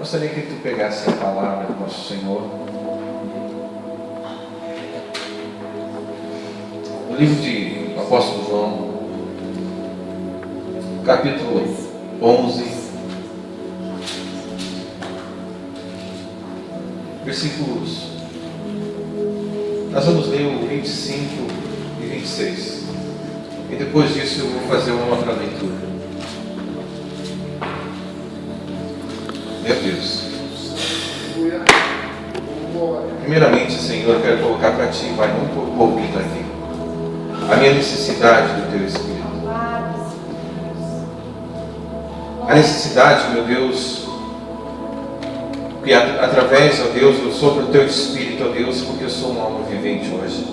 Gostaria que tu pegasse a palavra do nosso Senhor no livro de Apóstolo João, capítulo 11, versículos. Nós vamos ler o 25 e 26. E depois disso eu vou fazer uma outra leitura. Meu Deus. Primeiramente, Senhor, eu quero colocar para Ti, Pai, um pouquinho aqui, a minha necessidade do Teu Espírito. A necessidade, meu Deus, que através, ó Deus, eu sopro o Teu Espírito, ó Deus, porque eu sou uma alma vivente hoje.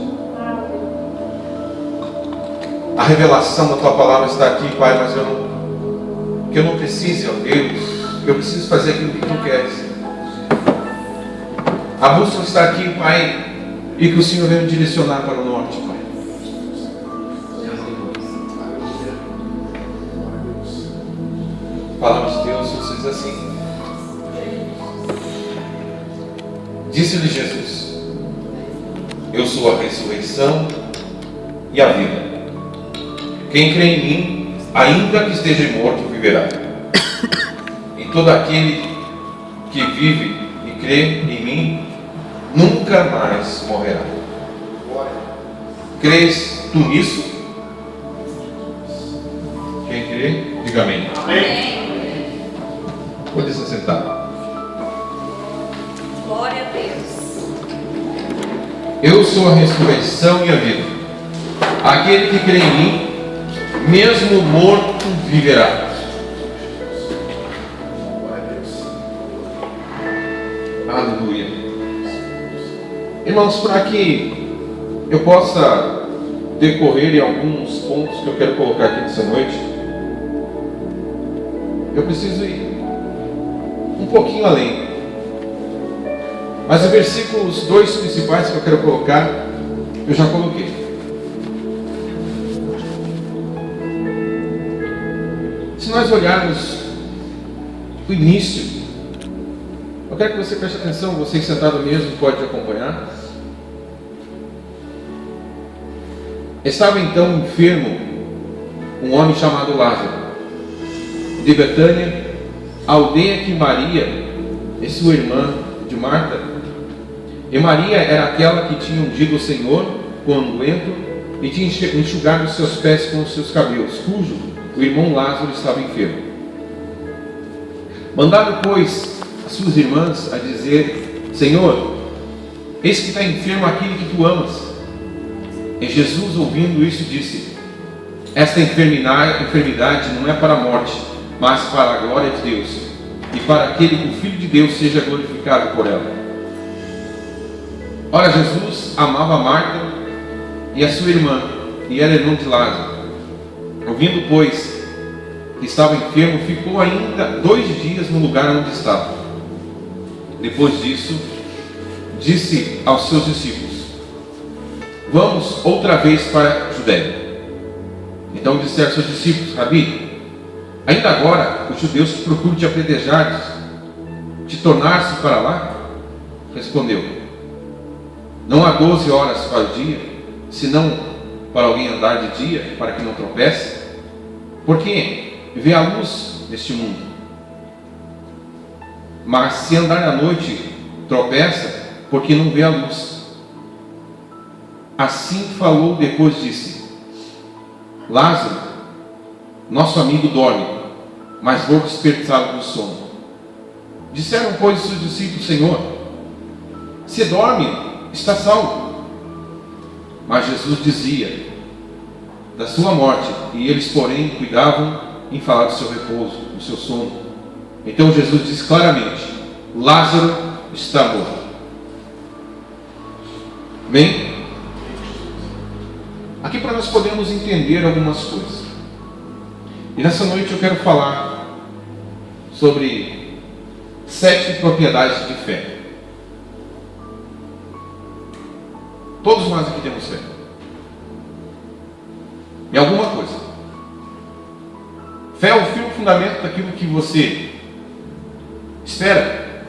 A revelação da Tua palavra está aqui, Pai, mas que eu não precise, ó Deus, eu preciso fazer aquilo que Tu queres. A bússola está aqui, Pai, e que o Senhor venha me direcionar para o norte, Pai. A palavra de Deus nos diz assim: disse-lhe Jesus: eu sou a ressurreição e a vida. Quem crê em mim, ainda que esteja morto, viverá. E todo aquele que vive e crê em mim, nunca mais morrerá. Crês tu nisso? Quem crê, diga amém. Amém. Pode se sentar. Glória a Deus. Eu sou a ressurreição e a vida. Aquele que crê em mim, mesmo morto, viverá. Aleluia. Irmãos, para que eu possa decorrer em alguns pontos que eu quero colocar aqui nessa noite, eu preciso ir um pouquinho além. Mas os versículos dois principais que eu quero colocar, eu já coloquei. Se nós olharmos o início, eu quero que você preste atenção, você sentado mesmo pode acompanhar. Estava então enfermo um homem chamado Lázaro, de Betânia, a aldeia que Maria e sua irmã de Marta. E Maria era aquela que tinha ungido o Senhor com unguento e tinha enxugado os seus pés com os seus cabelos, cujo o irmão Lázaro estava enfermo. Mandaram, pois, as suas irmãs a dizer: Senhor, eis que está enfermo aquele que tu amas. E Jesus, ouvindo isso, disse: esta enfermidade não é para a morte, mas para a glória de Deus, e para aquele que o Filho de Deus seja glorificado por ela. Ora, Jesus amava Marta e a sua irmã, e era irmão de Lázaro. Ouvindo, pois, que estava enfermo, ficou ainda 2 dias no lugar onde estava. Depois disso, disse aos seus discípulos: vamos outra vez para a Judéia. Então disseram seus discípulos: Rabi, ainda agora os judeus te procuram te apedrejar, te tornar-se para lá? Respondeu: não há 12 horas para o dia, senão para alguém andar de dia, para que não tropece? Porque vê a luz deste mundo. Mas se andar à noite, tropeça, porque não vê a luz. Assim falou, depois disse: Lázaro, nosso amigo dorme, mas vou despertá-lo do sono. Disseram, pois, seus discípulos: Senhor, se dorme, está salvo. Mas Jesus dizia da sua morte, e eles, porém, cuidavam em falar do seu repouso, do seu sono. Então Jesus diz claramente: Lázaro está morto. Bem, aqui para nós podemos entender algumas coisas. E nessa noite eu quero falar sobre 7 propriedades de fé. Todos nós aqui temos fé em alguma coisa. Fé é o firme fundamento daquilo que você espera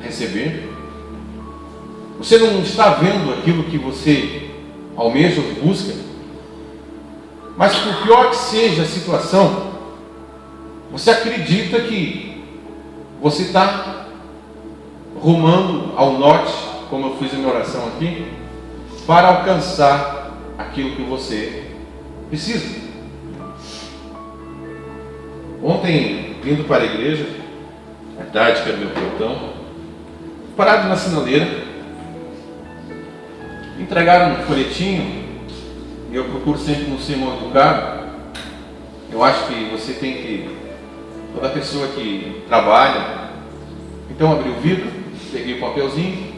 receber. Você não está vendo aquilo que você almeja ou busca. Mas por pior que seja a situação, você acredita que você está rumando ao norte, como eu fiz a minha oração aqui, para alcançar aquilo que você precisa. Ontem, vindo para a igreja, à tarde, que era meu portão, parado na sinaleira, entregaram um folhetinho, e eu procuro sempre não ser mal educado. Eu acho que você tem que, toda pessoa que trabalha, então abri o vidro, peguei o papelzinho,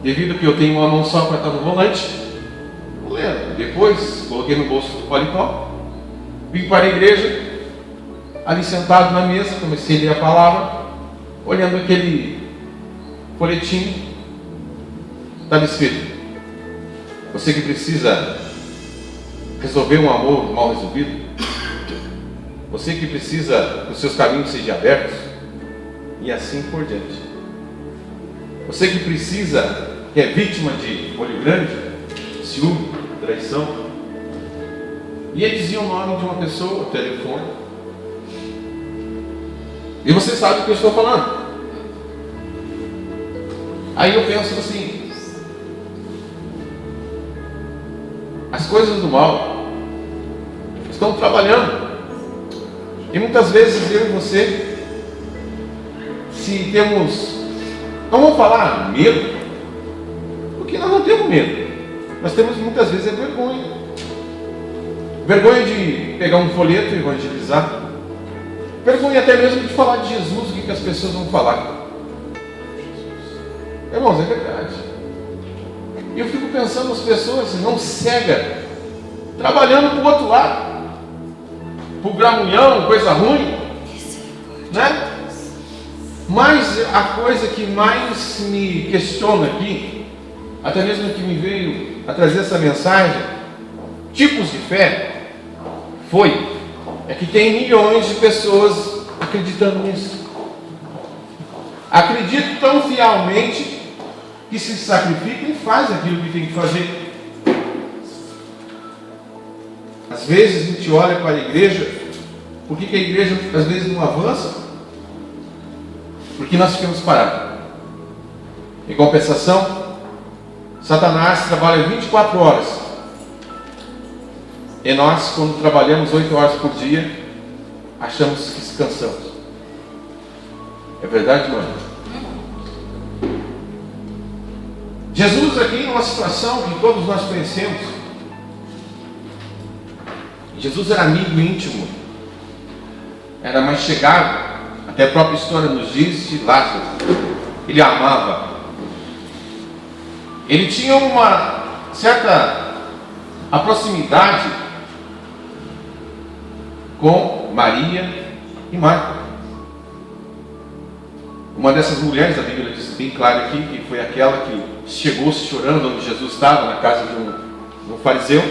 devido que eu tenho uma mão só para estar no volante, vou lendo. Depois coloquei no bolso do paletó, vim para a igreja, ali sentado na mesa, comecei a ler a palavra, olhando aquele folhetinho, estava escrito: você que precisa resolver um amor mal resolvido, você que precisa que os seus caminhos sejam abertos, e assim por diante. Você que precisa, que é vítima de olho grande, ciúme, traição. E ele dizia o nome de uma pessoa, o telefone. E você sabe o que eu estou falando. Aí eu penso assim: as coisas do mal estão trabalhando. E muitas vezes eu e você, se temos, não vamos falar medo, porque nós não temos medo. Nós temos muitas vezes vergonha. Vergonha de pegar um folheto e evangelizar. Vergonha até mesmo de falar de Jesus, o que as pessoas vão falar. Irmãos, é verdade. E eu fico pensando, as pessoas não cegam, trabalhando para o outro lado, para o gramulhão, coisa ruim, né? Mas a coisa que mais me questiona aqui, até mesmo que me veio a trazer essa mensagem, tipos de fé, é que tem milhões de pessoas acreditando nisso. Acreditam tão fielmente que se sacrificam e fazem aquilo que tem que fazer. Às vezes a gente olha para a igreja, por que a igreja às vezes não avança? Porque nós ficamos parados. Em compensação, Satanás trabalha 24 horas. E nós, quando trabalhamos 8 horas por dia, achamos que descansamos. É verdade, mãe? Jesus aqui, numa situação que todos nós conhecemos, Jesus era amigo íntimo, era mais chegado, até a própria história nos diz de Lázaro. Ele amava. Ele tinha uma certa proximidade com Maria e Marta. Uma dessas mulheres, a Bíblia diz bem claro aqui, que foi aquela que chegou chorando onde Jesus estava, na casa de um fariseu,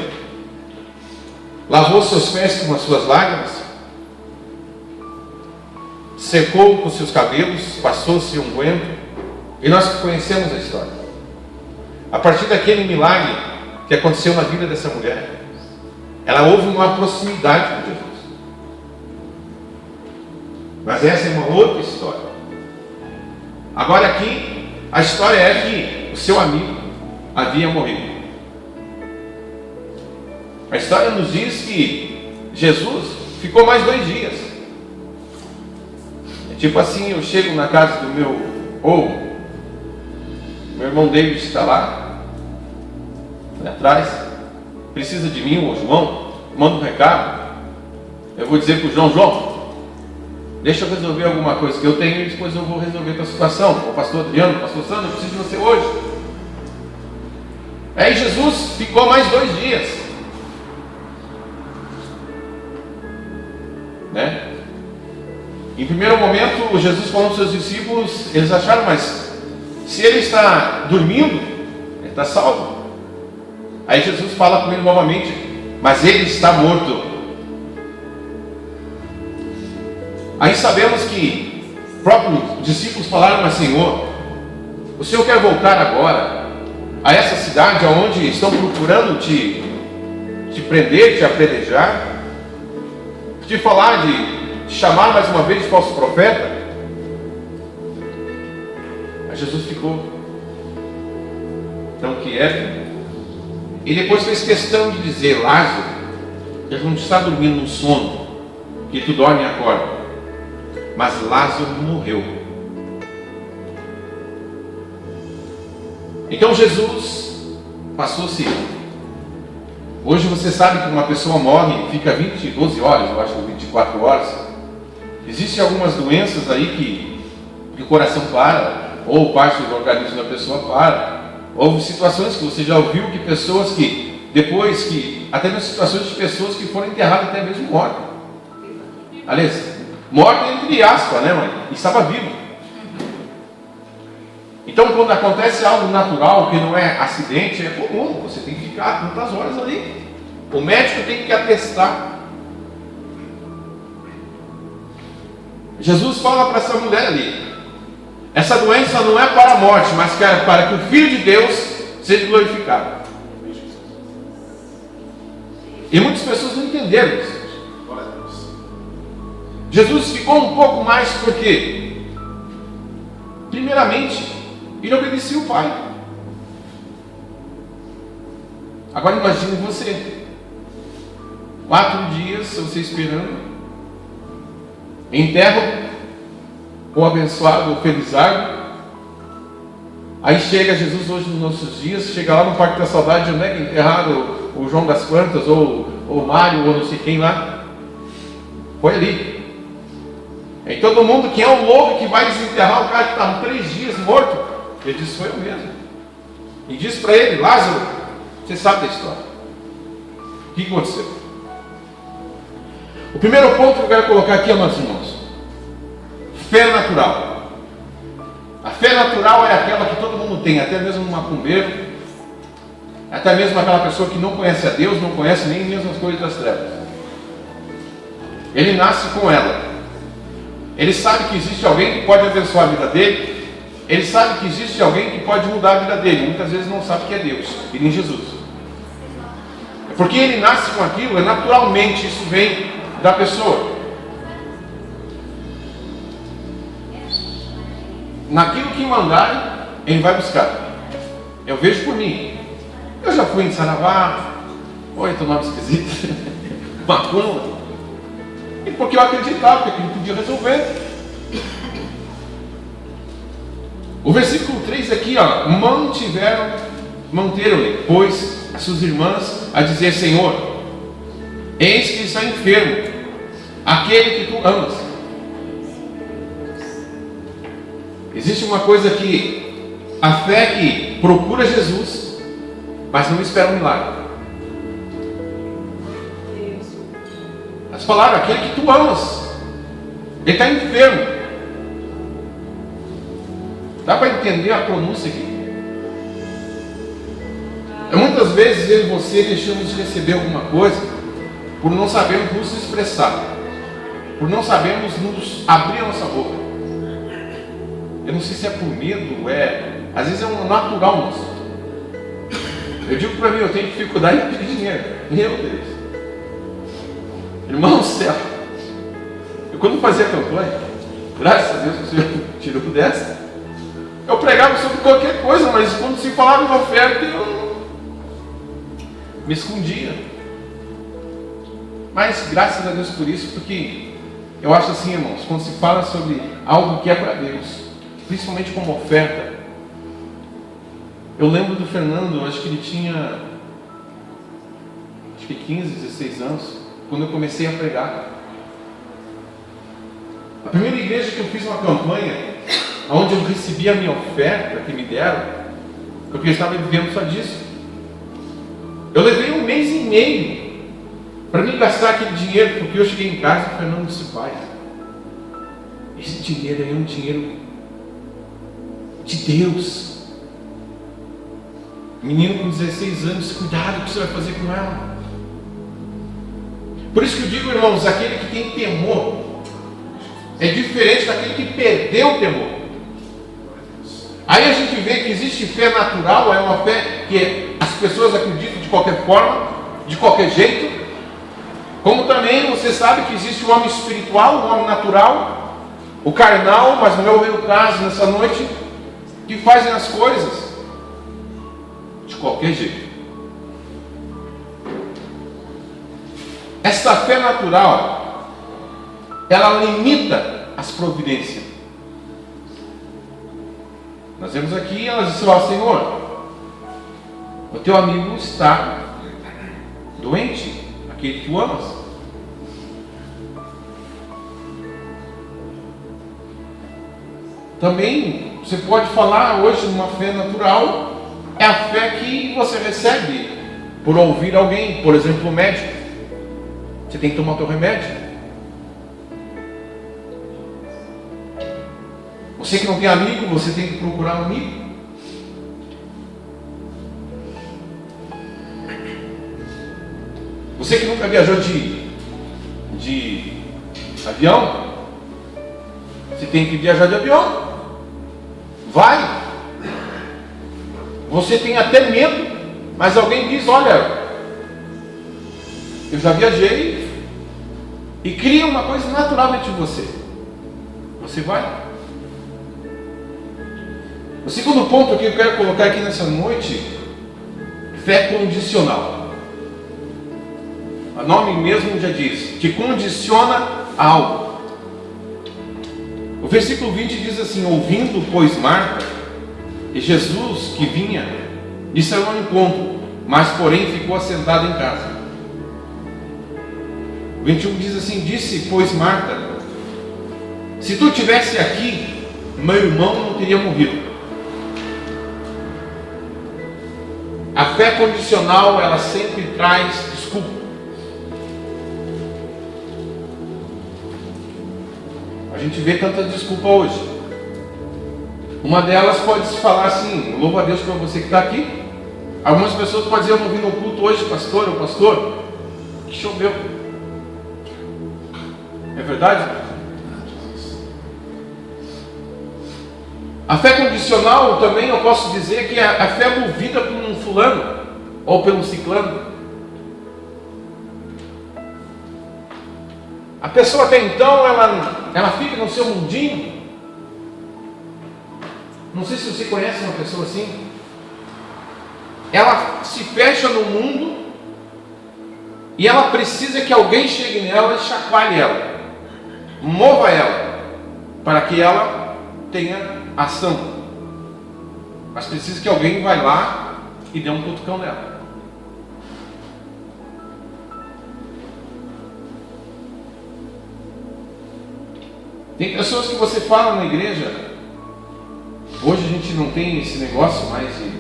lavou seus pés com as suas lágrimas, secou com seus cabelos, passou-se unguento, e nós conhecemos a história. A partir daquele milagre que aconteceu na vida dessa mulher, ela houve uma proximidade com Jesus. Mas essa é uma outra história. Agora aqui, a história é que o seu amigo havia morrido. A história nos diz que Jesus ficou mais 2 dias. É tipo assim, eu chego na casa do meu irmão David está lá atrás, precisa de mim, o João, manda um recado. Eu vou dizer para o João, deixa eu resolver alguma coisa que eu tenho e depois eu vou resolver a tua situação. O pastor Adriano, o pastor Sandro, eu preciso de você hoje. Aí Jesus ficou mais 2 dias. Né? Em primeiro momento, Jesus falou para os seus discípulos, eles acharam, mas se ele está dormindo, ele está salvo. Aí Jesus fala com ele novamente, mas ele está morto. Aí sabemos que próprios discípulos falaram: mas Senhor, o Senhor quer voltar agora a essa cidade onde estão procurando te prender, te apedrejar, te falar de te chamar mais uma vez de falso profeta? Mas Jesus ficou tão quieto, e depois fez questão de dizer: Lázaro, ele não está dormindo num sono, que tu dorme e acorda, mas Lázaro morreu. Então Jesus passou-se. Hoje você sabe que uma pessoa morre, fica 12 horas, eu acho, 24 horas. Existem algumas doenças aí que o coração para, ou parte do organismo da pessoa para. Houve situações que você já ouviu que pessoas que, depois que, até nas situações de pessoas que foram enterradas até mesmo mortas. Aliás, morta entre aspas, né, mãe? E estava vivo. Então, quando acontece algo natural, que não é acidente, é comum. Você tem que ficar tantas horas ali. O médico tem que atestar. Jesus fala para essa mulher ali: essa doença não é para a morte, mas para que o Filho de Deus seja glorificado. E muitas pessoas não entenderam isso. Jesus ficou um pouco mais porque, primeiramente, ele obedecia o Pai. Agora imagine você, 4 dias você esperando, enterro o abençoado, o felizardo. Aí chega Jesus hoje nos nossos dias, chega lá no Parque da Saudade, onde é que enterraram o João das Plantas, ou o Mário, ou não sei quem lá. Foi ali. E todo mundo, quem é o louco que vai desenterrar o cara que está 3 dias morto? Ele disse: foi eu mesmo. E disse para ele: Lázaro, você sabe da história. O que aconteceu? O primeiro ponto que eu quero colocar aqui, amados irmãos: fé natural. A fé natural é aquela que todo mundo tem, até mesmo um macumbeiro, até mesmo aquela pessoa que não conhece a Deus, não conhece nem mesmo as coisas das trevas. Ele nasce com ela. Ele sabe que existe alguém que pode abençoar a vida dele. Ele sabe que existe alguém que pode mudar a vida dele. Muitas vezes não sabe que é Deus e nem Jesus. Porque ele nasce com aquilo, naturalmente isso vem da pessoa. Naquilo que mandarem, ele vai buscar. Eu vejo por mim. Eu já fui em Saravá. Oi, teu nome esquisito. Macumba. E porque eu acreditava que aquilo podia resolver. O versículo 3 aqui, ó: manteram-lhe, pois, as suas irmãs a dizer: Senhor, eis que está enfermo aquele que tu amas. Existe uma coisa que a fé que procura Jesus, mas não espera um milagre. Elas falaram: aquele que tu amas, ele está enfermo. Dá para entender a pronúncia aqui? Muitas vezes eu e você deixamos de receber alguma coisa por não sabermos nos expressar, por não sabermos nos abrir a nossa boca. Eu não sei se é por medo, às vezes é um natural nosso. Eu digo para mim, eu tenho dificuldade em pedir dinheiro. Meu Deus. Irmão do céu. Eu quando fazia campanha, graças a Deus que o Senhor tirou dessa, eu pregava sobre qualquer coisa, mas quando se falava de oferta, eu me escondia. Mas graças a Deus por isso, porque eu acho assim, irmãos, quando se fala sobre algo que é para Deus, principalmente como oferta, eu lembro do Fernando, acho que ele tinha 15, 16 anos, quando eu comecei a pregar. A primeira igreja que eu fiz uma campanha, onde eu recebi a minha oferta que me deram, porque eu estava vivendo só disso. Eu levei 1 mês e meio para me gastar aquele dinheiro, porque eu cheguei em casa e o Fernando disse: pai, esse dinheiro aí é um dinheiro de Deus. Menino com 16 anos, cuidado o que você vai fazer com ela. Por isso que eu digo, irmãos, aquele que tem temor é diferente daquele que perdeu o temor. Aí a gente vê que existe fé natural, é uma fé que as pessoas acreditam de qualquer forma, de qualquer jeito. Como também você sabe que existe o homem espiritual, o homem natural, o carnal, mas não é o caso nessa noite, que fazem as coisas de qualquer jeito. Essa fé natural, ela limita as providências. Nós vemos aqui, elas dizem: ó, Senhor, o teu amigo está doente, aquele que tu amas. Também você pode falar hoje numa fé natural, é a fé que você recebe por ouvir alguém, por exemplo, o médico. Você tem que tomar o teu remédio. Você que não tem amigo, você tem que procurar um amigo. Você que nunca viajou de avião, você tem que viajar de avião. Vai. Você tem até medo, mas alguém diz: olha, eu já viajei, e cria uma coisa naturalmente em você. Você vai. O segundo ponto que eu quero colocar aqui nessa noite: fé condicional. O nome mesmo já diz, que condiciona algo. O versículo 20 diz assim: ouvindo, pois, Marta e Jesus que vinha, lhe saiu ao encontro, mas porém ficou assentado em casa. O 21 diz assim: disse, pois, Marta: se tu estivesse aqui, meu irmão não teria morrido. A fé condicional, ela sempre traz desculpa. A gente vê tanta desculpa hoje. Uma delas pode se falar assim: louvo a Deus por você que está aqui. Algumas pessoas podem dizer: eu não vim no culto hoje, pastor, ou pastor, que choveu. É verdade? A fé condicional também eu posso dizer que é a fé movida por um fulano ou pelo ciclano. A pessoa até então ela fica no seu mundinho. Não sei se você conhece uma pessoa assim. Ela se fecha no mundo e ela precisa que alguém chegue nela e chacoalhe ela, mova ela, para que ela tenha ação. Mas precisa que alguém vá lá e dê um cutucão nela. Tem pessoas que você fala na igreja. Hoje a gente não tem esse negócio mais de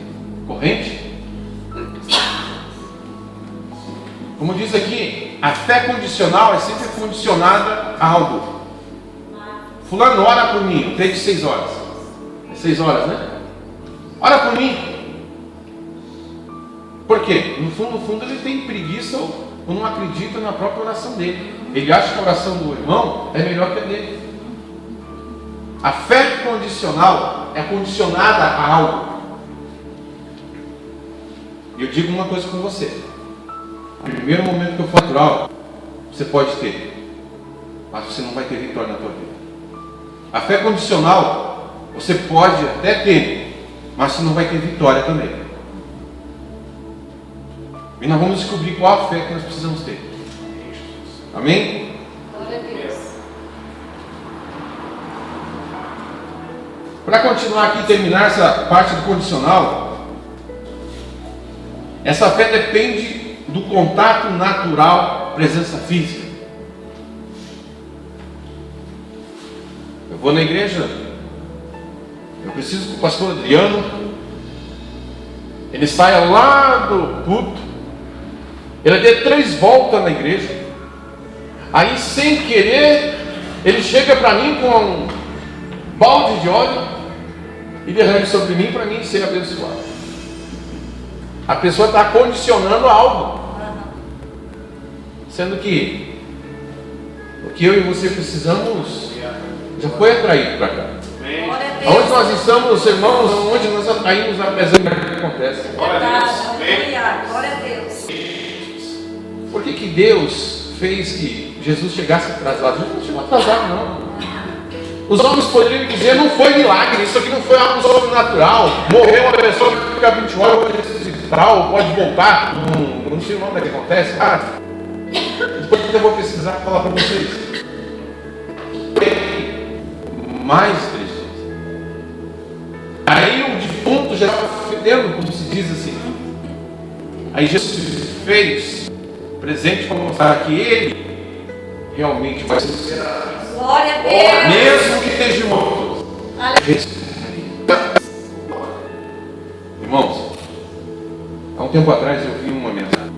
corrente. Como diz aqui, a fé condicional é sempre condicionada a algo. Fulano, ora por mim, eu tenho 6 horas. É 6 horas, né? Ora por mim. Por quê? No fundo ele tem preguiça ou não acredita na própria oração dele. Ele acha que a oração do irmão é melhor que a dele. A fé condicional é condicionada a algo. E eu digo uma coisa com você: no primeiro momento que eu for natural, você pode ter, mas você não vai ter vitória na tua vida. A fé condicional, você pode até ter, mas você não vai ter vitória também. E nós vamos descobrir qual a fé que nós precisamos ter. Amém? Glória a Deus. Para continuar aqui e terminar essa parte do condicional, essa fé depende do contato natural, presença física. Eu vou na igreja, eu preciso que o pastor Adriano, ele saia lá do culto, ele dê 3 voltas na igreja, aí sem querer, ele chega para mim com um balde de óleo e derrame sobre mim para mim ser abençoado. A pessoa está condicionando algo, sendo que o que eu e você precisamos já foi atraído para cá. Glória a Deus. Onde nós estamos, irmãos, onde nós atraímos a presença do que acontece. Aleluia. Glória a Deus. Por que Deus fez que Jesus chegasse atrasado? Jesus não chegou atrasado, não. Os homens poderiam dizer, não foi milagre, isso aqui não foi algo sobrenatural. Morreu uma pessoa que fica 20 horas, pode ressuscitar, ou pode voltar. Não sei o nome que acontece. Depois eu vou pesquisar e falar para vocês. Mais 3 dias. Aí o defunto já estava fedendo, como se diz assim. Aí Jesus fez presente para mostrar que ele realmente vai ser. Glória a Deus. Mesmo que esteja morto. Irmãos, há um tempo atrás eu vi uma mensagem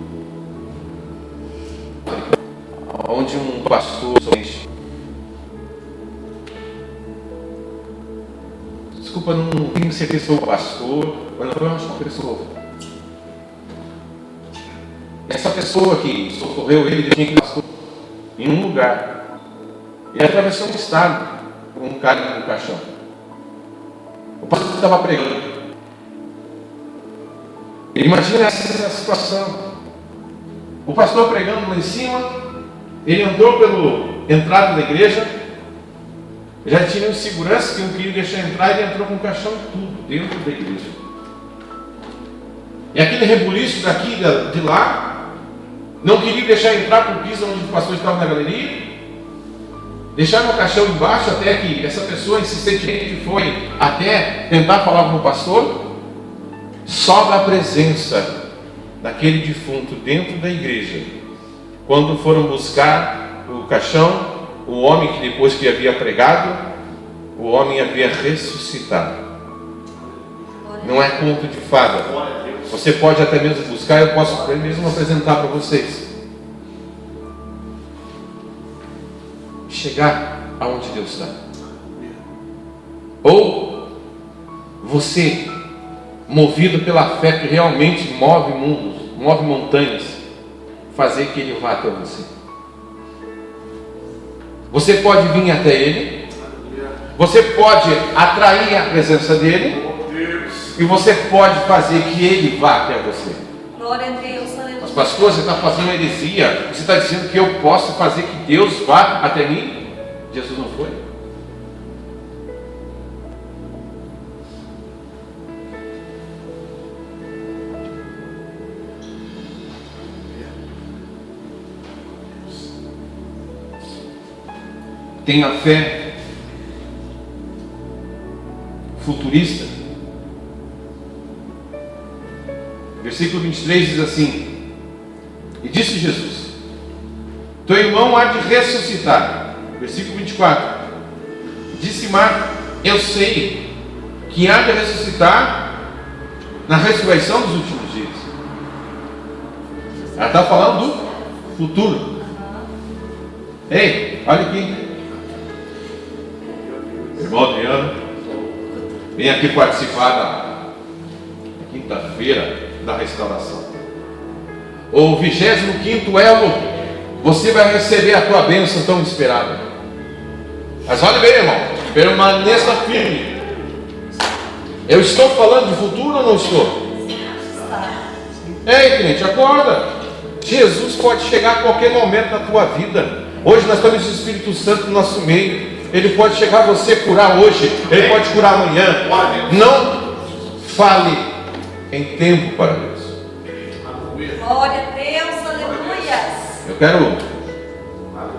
onde um pastor, desculpa, não tenho certeza se foi o pastor, mas não foi uma pessoa. Essa pessoa que socorreu ele tinha que pastor em um lugar. Ele atravessou um estado com um cara no caixão. O pastor estava pregando. Imagina essa situação. O pastor pregando lá em cima, ele entrou pela entrada da igreja, já tinha um segurança que não queria deixar entrar, ele entrou com o caixão e tudo dentro da igreja. E aquele rebuliço daqui de lá, não queria deixar entrar para o piso onde o pastor estava na galeria. Deixaram o caixão embaixo até que essa pessoa insistentemente foi até tentar falar com o pastor. Só da presença daquele defunto dentro da igreja, quando foram buscar o caixão, o homem que depois que havia pregado, o homem havia ressuscitado. Não é conto de fada. Você pode até mesmo buscar, eu posso mesmo apresentar para vocês. Chegar aonde Deus está. Ou você, movido pela fé que realmente move mundos, move montanhas, fazer que Ele vá até você. Você pode vir até Ele, você pode atrair a presença dEle, e você pode fazer que Ele vá até você. Glória a Deus, aleluia. Mas pastor, você está fazendo uma heresia. Você está dizendo que eu posso fazer que Deus vá até mim? Jesus não foi. Tenha fé futurista. Versículo 23 diz assim: e disse Jesus: teu irmão há de ressuscitar. Versículo 24: disse Marta: eu sei que há de ressuscitar na ressurreição dos últimos dias. Ela está falando do futuro. Ei, olha aqui, irmão Adriano, vem aqui participar da quinta-feira da restauração. O 25º elo, você vai receber a tua bênção tão esperada. Mas olha bem, irmão, permaneça firme. Eu estou falando de futuro ou não estou? Ei, crente, acorda. Jesus pode chegar a qualquer momento da tua vida. Hoje nós temos o Espírito Santo no nosso meio. Ele pode chegar a você, curar hoje, Ele pode curar amanhã. Não fale em tempo para Deus. Glória a Deus, aleluia. Eu quero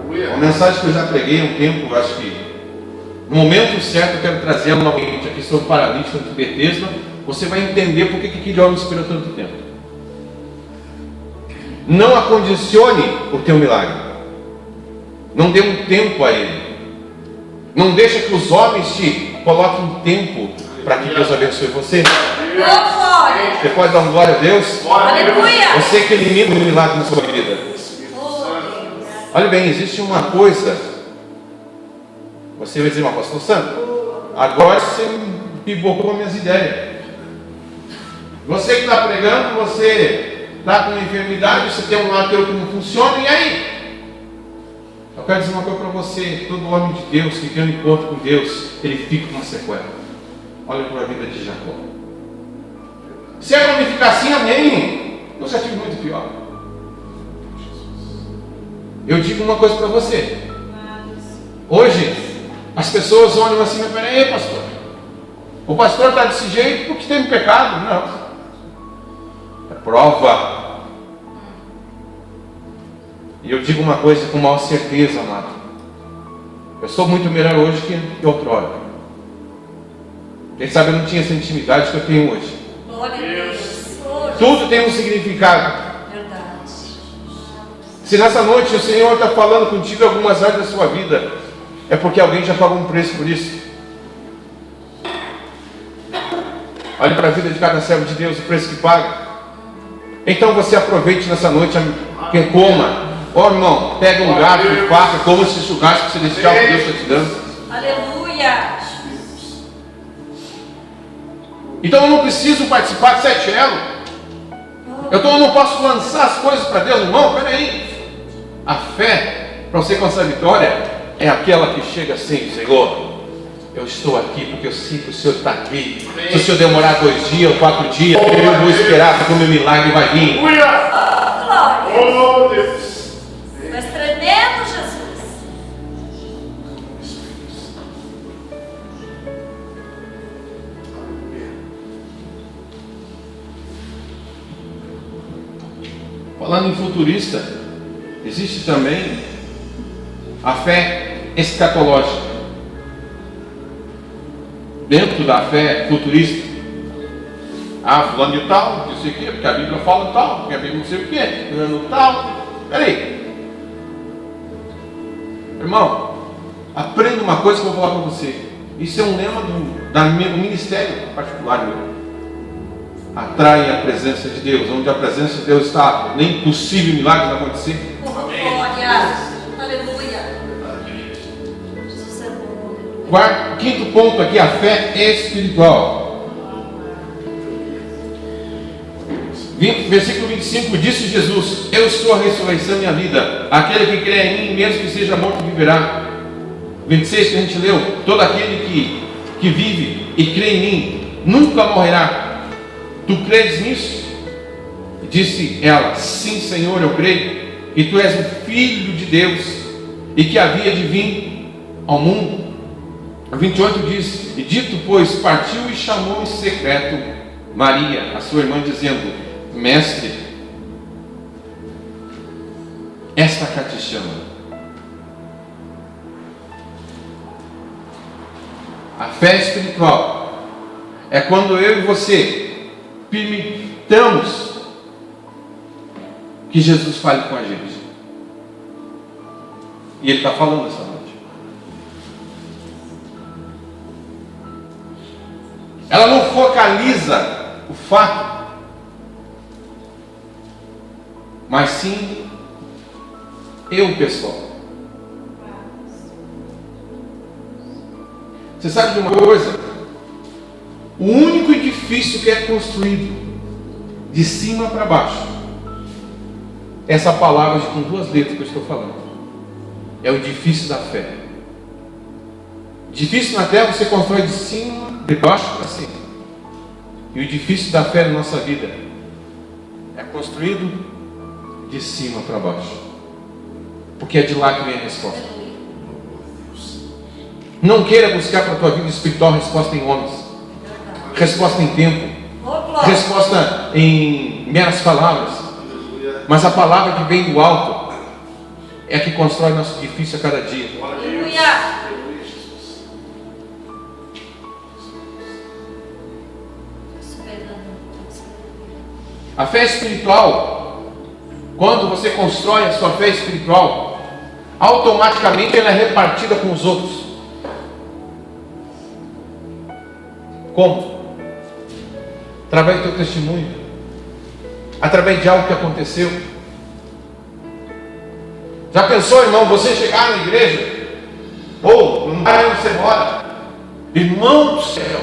uma mensagem que eu já preguei há um tempo, acho que no momento certo eu quero trazer novamente aqui sobre o paralítico de Betesda. Você vai entender por que aquele homem esperou tanto tempo. Não acondicione o teu milagre. Não dê um tempo a ele. Não deixa que os homens te coloquem um tempo para que Deus abençoe você. Glória. Você pode dar uma glória a Deus? Aleluia. Você que elimina o milagre na sua vida. Olha bem, existe uma coisa. Você vai dizer, mas pastor Santo, agora você pipocou minhas ideias. Você que está pregando, você está com uma enfermidade, você tem um ateu que não funciona, e aí? quero dizer uma coisa para você: todo homem de Deus que tem um encontro com Deus, ele fica com uma sequela. Olha para a vida de Jacó. Se é para me ficar assim, amém. Eu já tive muito pior. Eu digo uma coisa para você. Hoje, as pessoas olham assim, mas peraí, pastor. O pastor está desse jeito porque tem pecado. Não. É prova. E eu digo uma coisa com maior certeza, amado. Eu sou muito melhor hoje que outrora. Quem sabe eu não tinha essa intimidade que eu tenho hoje. Glória a Deus. Tudo tem um significado. Verdade. Se nessa noite o Senhor está falando contigo em algumas áreas da sua vida, é porque alguém já pagou um preço por isso. Olhe para a vida de cada servo de Deus, o preço que paga. Então você aproveite nessa noite, que coma. Ó, irmão, pega um garfo e faca, como se churrasco celestial que Deus está te dando. Aleluia. Então eu não preciso participar de 7 elos. Eu não posso lançar as coisas para Deus, irmão. Peraí. A fé, para você alcançar a vitória, é aquela que chega assim: Senhor, eu estou aqui porque eu sei que o Senhor está aqui. Se o Senhor demorar 2 dias ou 4 dias, eu vou esperar porque o meu milagre vai vir. Glória. Oh, Deus. Mas tremendo, Jesus. Falando em futurista, existe também a fé escatológica. Dentro da fé futurista, fulano de tal, não sei o quê, porque a Bíblia fala tal, porque a Bíblia não sei o quê, ano tal. Peraí. Irmão, aprenda uma coisa que eu vou falar para você. Isso é um lema do ministério particular meu. Atrai a presença de Deus. Onde a presença de Deus está, nem possível milagre vai acontecer. Glória. Aleluia. Jesus é bom. Quinto ponto aqui, a fé espiritual. Versículo 25, disse Jesus: eu sou a ressurreição e a vida. Aquele que crê em mim, mesmo que seja morto, viverá. 26 que a gente leu: todo aquele que vive e crê em mim nunca morrerá. Tu credes nisso? E disse ela: sim, Senhor, eu creio que tu és o Filho de Deus e que havia de vir ao mundo. 28 diz: e dito, pois, partiu e chamou em secreto Maria, a sua irmã, dizendo: Mestre, esta cá te chama. A fé espiritual é quando eu e você permitamos que Jesus fale com a gente. E Ele está falando essa noite. Ela não focaliza o fato, mas sim eu, pessoal. Você sabe de uma coisa? O único edifício que é construído de cima para baixo, essa palavra com 2 letras que eu estou falando, é o edifício da fé. Edifício na terra você constrói de cima, de baixo para cima. E o edifício da fé na nossa vida é construído de cima para baixo, porque é de lá que vem a resposta. Não queira buscar para a tua vida espiritual resposta em homens, resposta em tempo, resposta em meras palavras, mas a palavra que vem do alto é a que constrói nosso edifício a cada dia. Aleluia. A fé espiritual, quando você constrói a sua fé espiritual, automaticamente ela é repartida com os outros. Como? Através do teu testemunho, através de algo que aconteceu. Já pensou, irmão, você chegar na igreja, ou no bairro onde você mora, irmão do céu,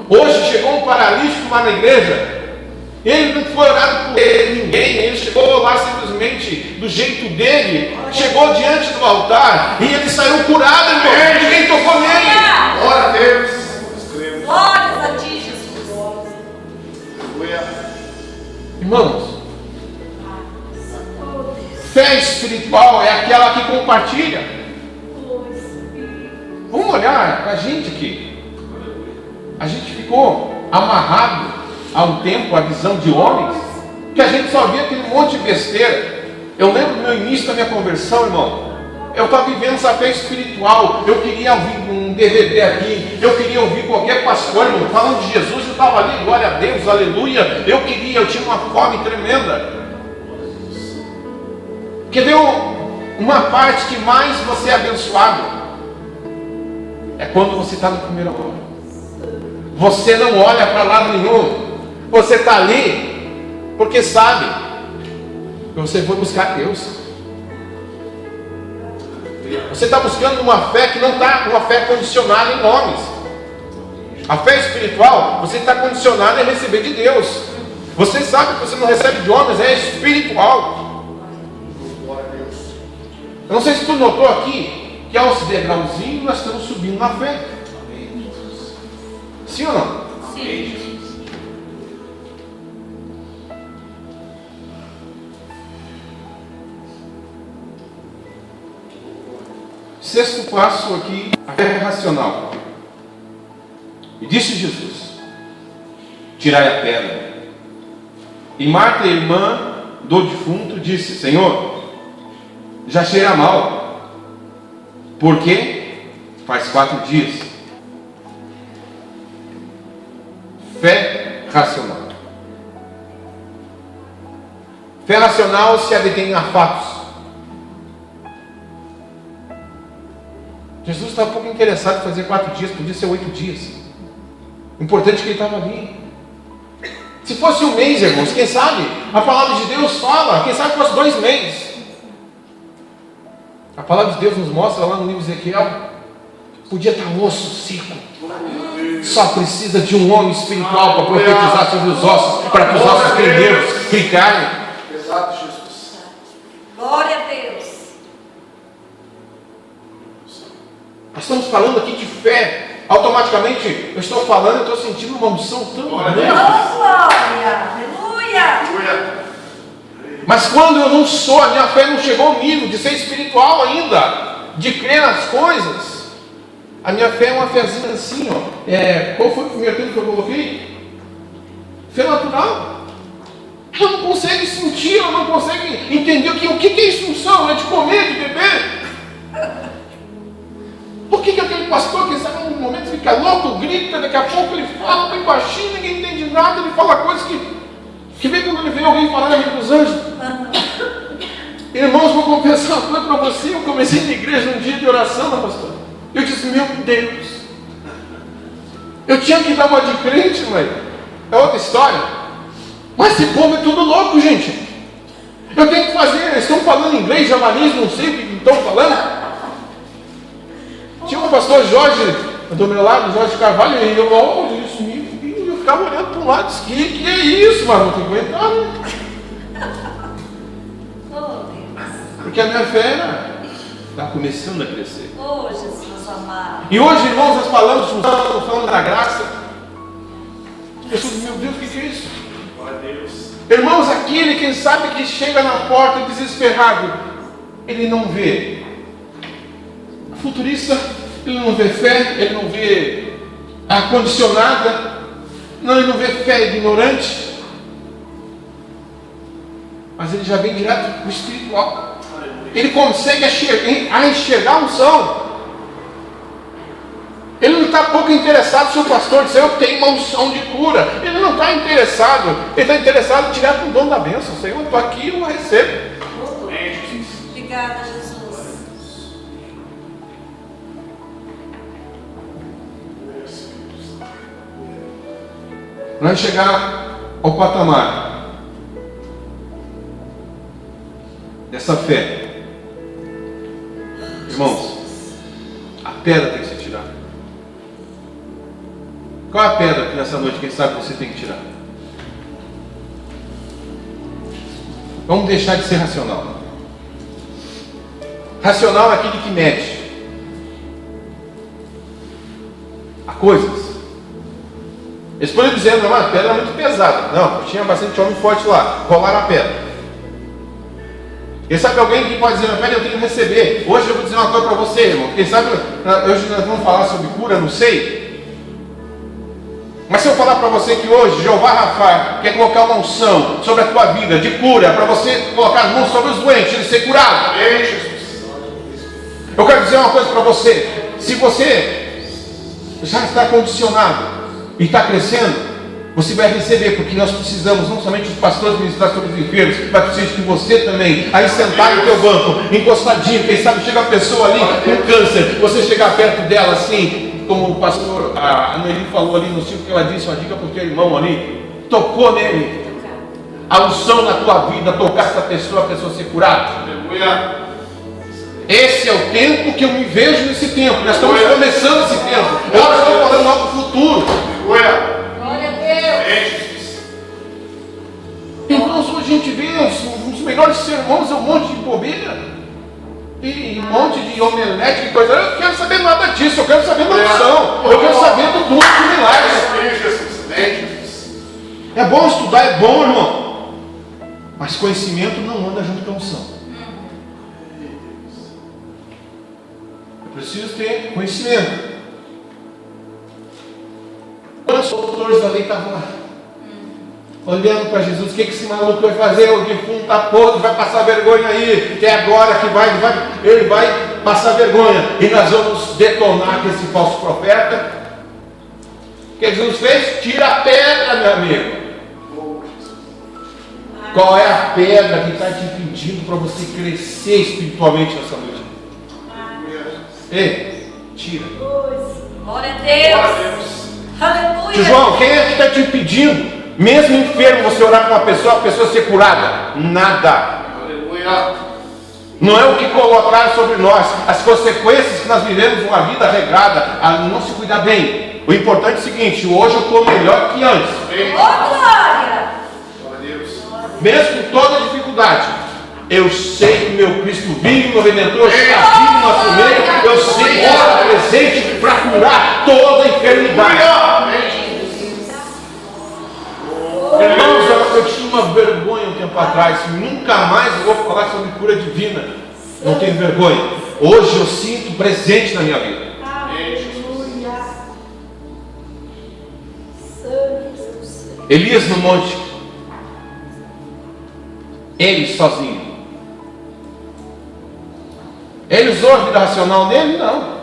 hoje chegou um paralítico lá na igreja, ele não foi orado por ninguém, ele chegou lá simplesmente simplesmente do jeito dele, chegou diante do altar e ele saiu curado, irmão. Ninguém tocou nele. Glória a Deus. Glórias a ti, Jesus. Irmãos, fé espiritual é aquela que compartilha. Vamos olhar para a gente aqui. A gente ficou amarrado há um tempo à visão de homens, que a gente só via aquele monte de besteira. Eu lembro do meu início da minha conversão, irmão. Eu estava vivendo essa fé espiritual. Eu queria ouvir um DVD aqui. Eu queria ouvir qualquer pastor, irmão, falando de Jesus. Eu estava ali, glória a Deus, aleluia. Eu tinha uma fome tremenda. Quer ver uma parte que mais você é abençoado? É quando você está no primeiro amor. Você não olha para lado nenhum. Você está ali porque sabe que você foi buscar Deus. Você está buscando uma fé que não está uma fé condicionada em homens. A fé espiritual, você está condicionado a receber de Deus. Você sabe que você não recebe de homens, é espiritual. Eu não sei se tu notou aqui que aos degrauzinhos nós estamos subindo na fé. Sim ou não? Sim. Sexto passo aqui, a fé racional. E disse Jesus: tirai a pedra. E Marta, irmã do defunto, disse: Senhor, já cheira mal, porque faz 4 dias. Fé racional. Fé racional se adetém a fatos. Jesus estava um pouco interessado em fazer 4 dias, podia ser 8 dias. O importante é que ele estava ali. Se fosse um mês, irmãos, quem sabe? A palavra de Deus fala, quem sabe fosse 2 meses. A palavra de Deus nos mostra lá no livro de Ezequiel, podia estar osso seco. Só precisa de um homem espiritual para profetizar sobre os ossos, para que os ossos primeiros ficarem. Exato, Jesus. Glória a Deus. Nós estamos falando aqui de fé. Automaticamente eu estou falando, eu estou sentindo uma unção tão grande. Oh, glória. Aleluia. Mas quando eu não sou, a minha fé não chegou ao nível de ser espiritual ainda, de crer nas coisas. A minha fé é uma fézinha assim, ó. Qual foi o primeiro termo que eu coloquei? Fé natural. Ela não consegue sentir, ela não consegue entender o que é instrução, é de comer, de beber. Por que aquele pastor que sabe num momento fica louco, grita, daqui a pouco ele fala bem baixinho, ninguém entende nada, ele fala coisas que vem quando ele vê alguém falar na vida dos anjos. Irmãos, vou confessar uma coisa para você. Eu comecei na igreja um dia de oração, né, pastor? Eu disse, meu Deus, eu tinha que dar uma de crente, mãe. É outra história. Mas esse povo é tudo louco, gente. Eu tenho que fazer, eles estão falando inglês, javanês, não sei o que estão falando. Tinha um pastor Jorge, do meu lado, Jorge Carvalho, e eu olho isso, eu ficava olhando para um lado, disse, que é isso, mas não tem que aguentar, né? Oh, Deus. Porque a minha fé está começando a crescer. Oh, Jesus amado. E hoje, irmãos, nós falando da graça. As pessoas dizem, meu Deus, o que é isso? Glória a Deus. Irmãos, aquele, quem sabe que chega na porta desesperado, ele não vê futurista, ele não vê fé, ele não vê acondicionada, não, ele não vê fé ignorante, mas ele já vem direto do espiritual. Ele consegue enxergar a unção. Ele não está pouco interessado se o pastor disser, eu tenho uma unção de cura. Ele não está interessado, ele está interessado direto no dom da bênção. Senhor, eu estou aqui, eu recebo. Obrigada, Jesus. Nós chegar ao patamar dessa fé, irmãos, a pedra tem que ser tirada. Qual é a pedra que nessa noite, quem sabe, você tem que tirar? Vamos deixar de ser racional. Racional é aquele que mede a coisas. Eles podem dizer, não, a pedra é muito pesada. Não, tinha bastante homem forte lá, rolaram a pedra. E sabe alguém que pode dizer, eu tenho que receber. Hoje eu vou dizer uma coisa para você, irmão. Quem sabe, hoje nós vamos falar sobre cura, não sei. Mas se eu falar para você que hoje Jeová Rafa quer colocar uma unção sobre a tua vida de cura, para você colocar as mãos sobre os doentes, ele ser curado. Amém, Jesus. Eu quero dizer uma coisa para você. Se você já está condicionado e está crescendo, você vai receber, porque nós precisamos, não somente os pastores ministrar sobre os enfermos, mas precisamos que você também, aí sentado no teu banco, encostadinho, quem sabe chega a pessoa ali com câncer, você chegar perto dela assim, como o pastor a Noeli falou ali no ciclo que ela disse, uma dica para o teu irmão ali, tocou nele, a unção na tua vida, tocar essa pessoa, a pessoa ser curada. Aleluia. Esse é o tempo que eu me vejo nesse tempo, nós estamos começando esse tempo, eu estou falando algo do futuro. Aleluia. Glória a Deus. Amém, Jesus. Irmãos, hoje a gente vê os melhores sermões, é um monte de bobeira e um monte de omelete e coisa. Eu não quero saber nada disso, eu quero saber da unção, eu quero saber do dom de milagres. Amém, Jesus. Amém, Jesus. É bom estudar, é bom, irmão, mas conhecimento não anda junto com a unção. Eu preciso ter conhecimento. Os doutores da lei estavam lá, olhando para Jesus, o que esse maluco vai fazer? O defunto está podre, vai passar vergonha aí, que é agora que ele vai passar vergonha, e nós vamos detonar com esse falso profeta. O que Jesus fez? Tira a pedra, meu amigo. Qual é a pedra que está te impedindo para você crescer espiritualmente nessa noite? Ei, tira. Glória a Glória a Deus. Deus. Aleluia. Tio João, quem é que está te impedindo, mesmo enfermo, você orar para uma pessoa, a pessoa ser curada? Nada. Aleluia. Não é o que colocaram sobre nós, as consequências que nós vivemos uma vida regrada, a não se cuidar bem. O importante é o seguinte, hoje eu estou melhor que antes. Amém. Oh, glória. Glória a Deus. Mesmo com toda dificuldade, eu sei que meu Cristo vive, meu Redentor está vivo no nosso meio, eu sei que Ele está presente para curar toda a enfermidade. Irmãos, eu tinha uma vergonha um tempo atrás, nunca mais eu vou falar sobre cura divina, não tenho vergonha. Hoje eu sinto presente na minha vida. Aleluia. Santo do céu. Elias no monte, ele sozinho. Ele usou a vida racional dele? Não.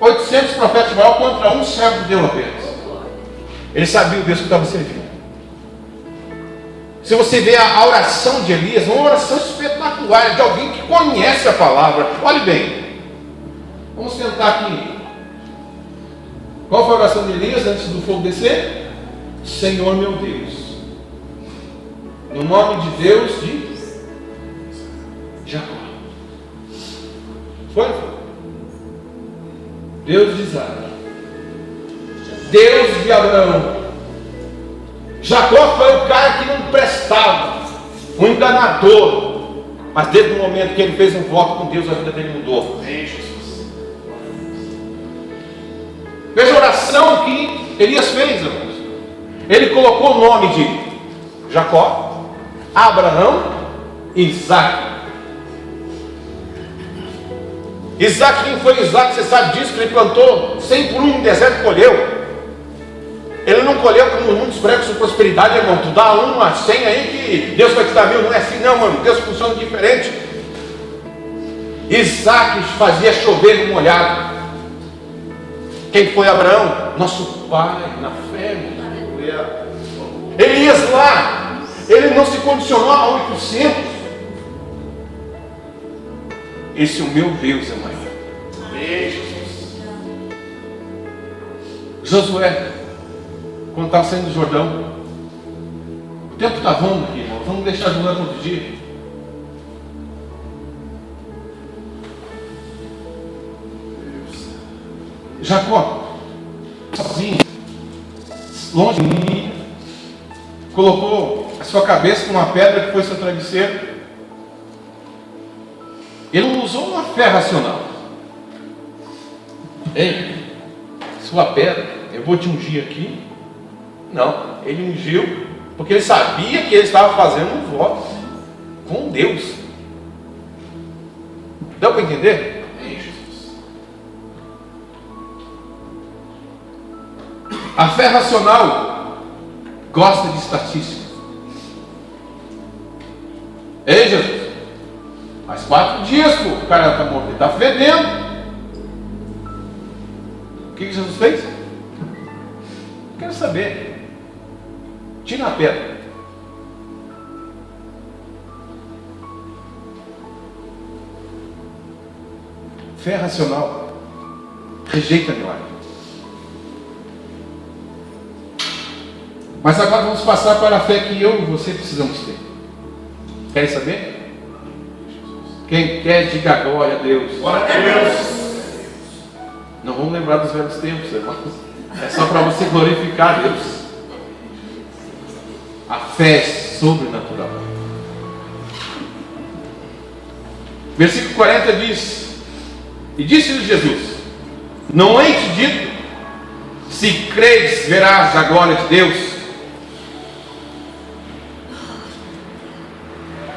800 profetas de Baal contra um servo de Deus apenas. Ele sabia o Deus que estava servindo. Se você vê a oração de Elias, uma oração espetacular, de alguém que conhece a palavra. Olhe bem, vamos sentar aqui. Qual foi a oração de Elias antes do fogo descer? Senhor meu Deus, no nome de Deus de Jacó. Foi? Deus de Isaac, Deus de Abraão. Jacó foi o cara que não prestava, um enganador, mas desde o momento que ele fez um voto com Deus, a vida dele mudou. Amém, Jesus. Veja a oração que Elias fez, irmãos. Ele colocou o nome de Jacó, Abraão e Isaac. Isaac, quem foi Isaac? Você sabe disso, que ele plantou 100 por 1 no deserto e colheu. Ele não colheu como muitos pregam sobre prosperidade, irmão. Tu dá 1 a 100 aí que Deus vai te dar 1000. Não é assim não, mano. Deus funciona diferente. Isaac fazia chover no molhado. Quem foi Abraão? Nosso pai na fé. Aleluia. Elias lá, ele não se condicionou a 800. Esse é o meu Deus é maior. Amém, Jesus. Josué, quando estava saindo do Jordão, o tempo está bom aqui, irmão. Vamos deixar Josué todo dia. Jacó, sozinho, longe de mim, colocou a sua cabeça numa pedra que foi seu travesseiro Ele não usou uma fé racional. Ei, sua pedra, eu vou te ungir aqui. Não, ele ungiu porque ele sabia que ele estava fazendo um voto com Deus. Deu para entender? Amém, Jesus. A fé racional gosta de estatística. Ei, Jesus, faz 4 dias que o cara está morto, ele está fedendo. O que Jesus fez? Quero saber. Tira a pedra. Fé racional rejeita milagre. Mas agora vamos passar para a fé que eu e você precisamos ter. Querem saber? Quem quer, diga glória a Deus. Glória a Deus. Não vamos lembrar dos velhos tempos, irmãos. É só para você glorificar a Deus. A fé é sobrenatural. Versículo 40 diz: e disse-lhe Jesus: não é te dito, se credes verás a glória de Deus.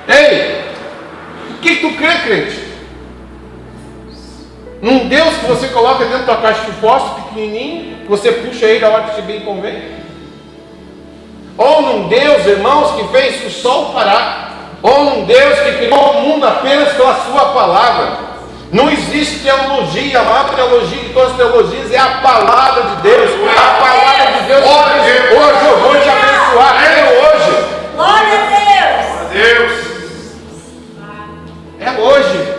Ei, o que tu crê, crente? Num Deus que você coloca dentro da caixa de fósforo pequenininho, que você puxa ele a hora que te bem convém? Ou num Deus, irmãos, que fez o sol parar? Ou num Deus que criou o mundo apenas pela sua palavra? Não existe teologia, a maior teologia de todas as teologias é a palavra de Deus. A palavra de Deus. Hoje eu vou te abençoar. Hoje. Glória a Deus. Glória a Deus. É hoje.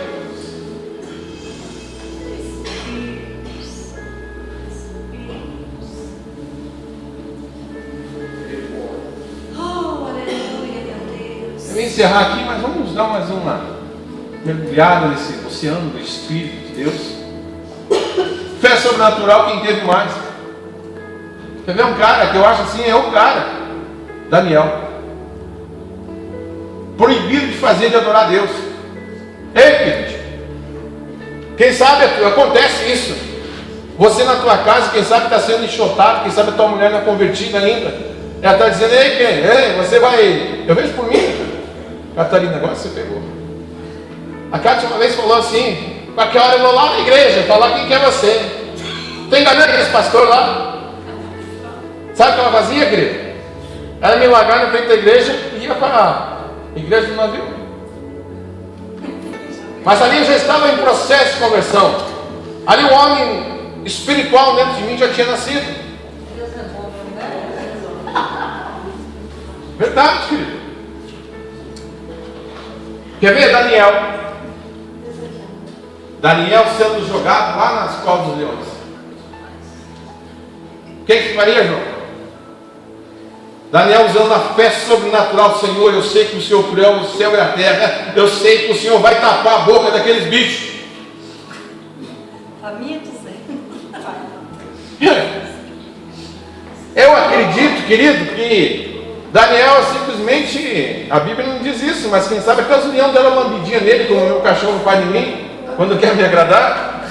Oh, aleluia, meu Deus. Eu vou encerrar aqui, mas vamos dar mais uma mergulhada nesse oceano do Espírito de Deus. Fé sobrenatural, quem teve mais? Quer ver um cara que eu acho assim, é o cara, Daniel, proibido de fazer, de adorar a Deus. Ei, querido, quem sabe acontece isso. Você na tua casa, quem sabe está sendo enxotado, quem sabe a tua mulher não é convertida ainda. Ela está dizendo: ei, quem? Ei, você vai. Eu vejo por mim, Catarina, agora você pegou. A Cátia uma vez falou assim: qualquer hora eu vou lá na igreja falar quem que é você. Tem enganando aqueles pastores lá? Sabe o que ela fazia, querido? Ela me largava na frente da igreja e ia para a igreja do navio. Mas ali eu já estava em processo de conversão. Ali o homem espiritual dentro de mim já tinha nascido. Verdade, querido. Quer ver Daniel sendo jogado lá nas covas dos leões. Quem que faria, João? Daniel usando a fé sobrenatural do Senhor. Eu sei que o Senhor criou o céu e a terra. Eu sei que o Senhor vai tapar a boca daqueles bichos. Famintos, né? Eu acredito, querido, que Daniel simplesmente, a Bíblia não diz isso, mas quem sabe até os leões deram uma lambidinha nele, como o meu cachorro faz em mim, quando quer me agradar.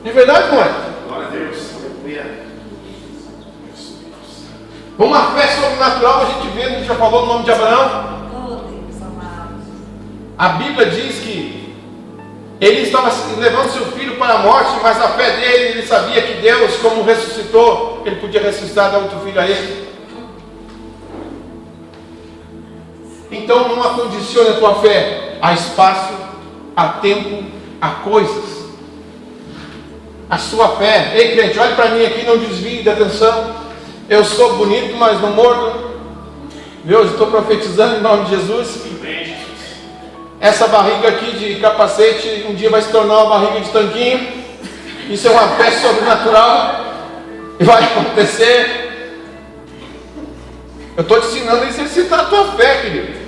De verdade, não é? Glória a Deus. Aleluia. Uma fé sobrenatural a gente vê, a gente já falou no nome de Abraão. Oh, Deus amado. A Bíblia diz que ele estava levando seu filho para a morte, mas a fé dele, ele sabia que Deus, como ressuscitou, ele podia ressuscitar, dar outro filho a ele. Então não acondicione a tua fé a espaço, a tempo, a coisas. A sua fé, ei crente, olhe para mim aqui, não desvie da atenção. Eu sou bonito, mas não mordo. Deus, estou profetizando em nome de Jesus. Amém, Jesus. Essa barriga aqui de capacete um dia vai se tornar uma barriga de tanquinho. Isso é uma fé sobrenatural e vai acontecer. Eu estou te ensinando a exercitar a tua fé, querido.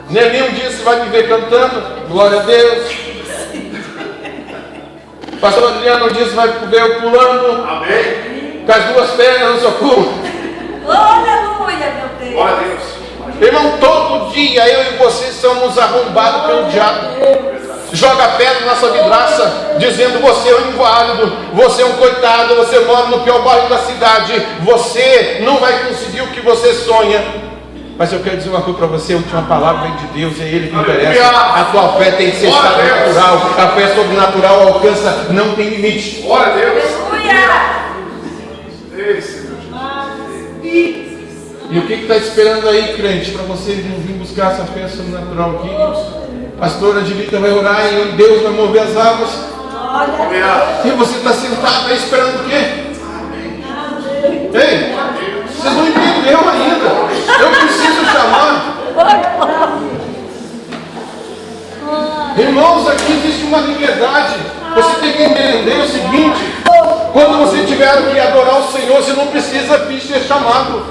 Nelinho, um dia você vai me ver cantando, glória a Deus. Pastor Adriano, um dia você vai ver eu pulando, Amém. com as duas pernas no seu cu. Aleluia, meu Deus. Glória a Deus. Irmão, todo dia eu e você somos arrombados pelo diabo. Joga pedra na nossa vidraça, dizendo: você é um inválido, você é um coitado, você mora no pior bairro da cidade, você não vai conseguir o que você sonha. Mas eu quero dizer uma coisa para você: a última palavra vem de Deus, é Ele que interessa. A tua fé tem que ser sobrenatural. A fé sobrenatural alcança, não tem limite. Glória a Deus. Aleluia. Ei, Senhor Jesus. E o que está esperando aí, crente, para você não vir buscar essa fé sobrenatural aqui? Pastora Angelita vai orar e Deus vai mover as águas. E você está sentado aí esperando o quê? Ei, vocês não entenderam ainda. Eu preciso chamar. Irmãos, aqui existe uma liberdade. Você tem que entender o seguinte: quando você tiver que adorar o Senhor, você não precisa vir ser chamado.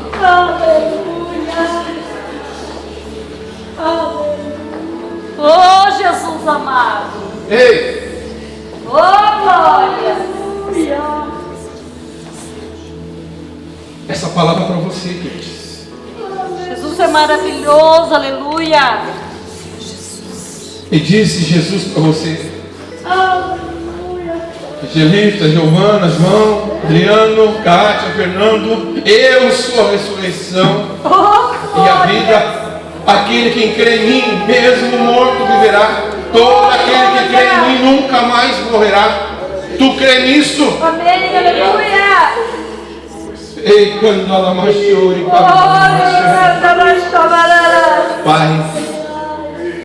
Oh, Jesus amado. Ei, Oh, glória. essa palavra é para você, queridos. Jesus é maravilhoso, aleluia. E disse Jesus para você: Angelita, Giovana, João, Adriano, Kátia, Fernando, eu sou a ressurreição e a vida. Aquele que crê em mim, mesmo morto, viverá. Todo aquele que crê em mim nunca mais morrerá. Tu crê nisso? Amém, aleluia. Ei, quando ela machou, Oh, Pai,